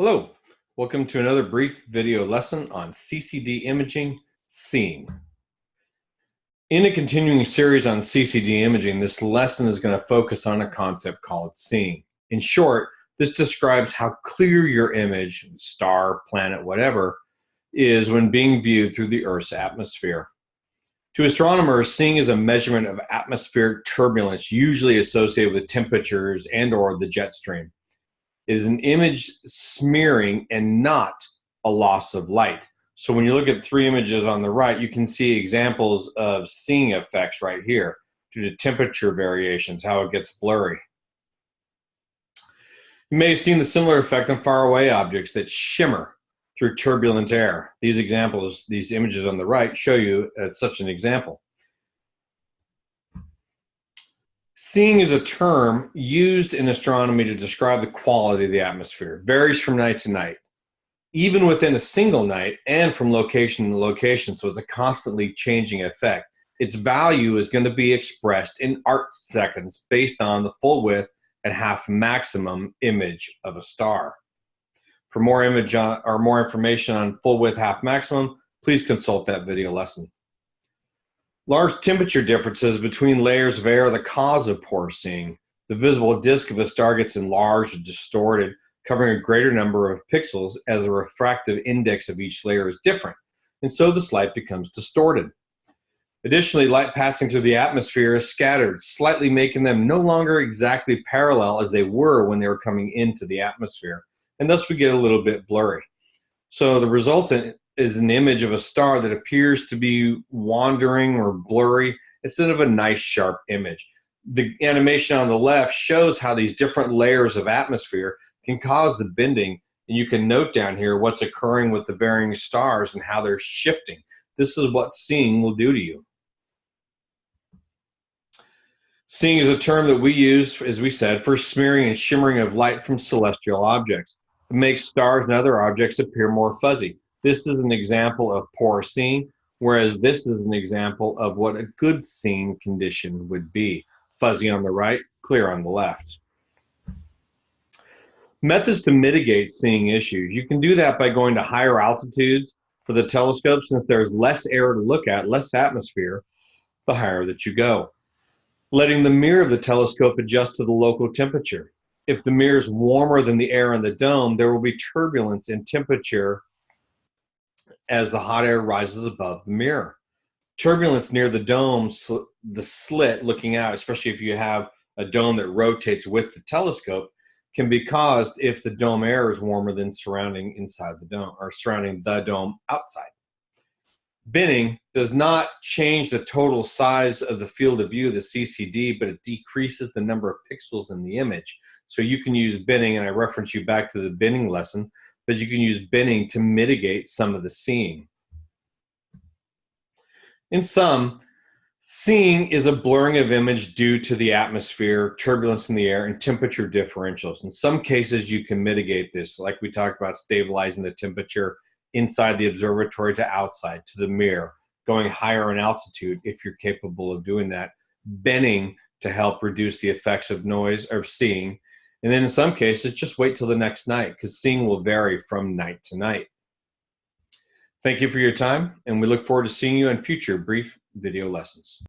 Hello, welcome to another brief video lesson on CCD imaging, seeing. In a continuing series on CCD imaging, this lesson is going to focus on a concept called seeing. In short, this describes how clear your image, star, planet, whatever, is when being viewed through the Earth's atmosphere. To astronomers, seeing is a measurement of atmospheric turbulence, usually associated with temperatures and/or the jet stream. It is an image smearing and not a loss of light. So when you look at three images on the right, you can see examples of seeing effects right here due to temperature variations, how it gets blurry. You may have seen the similar effect on faraway objects that shimmer through turbulent air. These images on the right show you as such an example. Seeing is a term used in astronomy to describe the quality of the atmosphere. It varies from night to night, even within a single night and from location to location, so it's a constantly changing effect. Its value is going to be expressed in arc seconds based on the full width and half maximum image of a star. For more information on full width half maximum, please consult that video lesson. Large temperature differences between layers of air are the cause of poor seeing. The visible disk of a star gets enlarged or distorted, covering a greater number of pixels as the refractive index of each layer is different, and so this light becomes distorted. Additionally, light passing through the atmosphere is scattered, slightly making them no longer exactly parallel as they were when they were coming into the atmosphere, and thus we get a little bit blurry. So the resultant is an image of a star that appears to be wandering or blurry instead of a nice sharp image. The animation on the left shows how these different layers of atmosphere can cause the bending, and you can note down here what's occurring with the varying stars and how they're shifting. This is what seeing will do to you. Seeing is a term that we use, as we said, for smearing and shimmering of light from celestial objects. It makes stars and other objects appear more fuzzy. This is an example of poor seeing, whereas this is an example of what a good seeing condition would be. Fuzzy on the right, clear on the left. Methods to mitigate seeing issues. You can do that by going to higher altitudes for the telescope, since there's less air to look at, less atmosphere, the higher that you go. Letting the mirror of the telescope adjust to the local temperature. If the mirror is warmer than the air in the dome, there will be turbulence in temperature as the hot air rises above the mirror. Turbulence near the dome, the slit looking out, especially if you have a dome that rotates with the telescope, can be caused if the dome air is warmer than surrounding inside the dome or surrounding the dome outside. Binning does not change the total size of the field of view of the CCD, but it decreases the number of pixels in the image. So you can use binning, and I reference you back to the binning lesson, but you can use binning to mitigate some of the seeing. In sum, seeing is a blurring of image due to the atmosphere, turbulence in the air, and temperature differentials. In some cases, you can mitigate this, like we talked about stabilizing the temperature inside the observatory to outside, to the mirror, going higher in altitude if you're capable of doing that, binning to help reduce the effects of noise or seeing. And then in some cases, just wait till the next night, because seeing will vary from night to night. Thank you for your time, and we look forward to seeing you in future brief video lessons.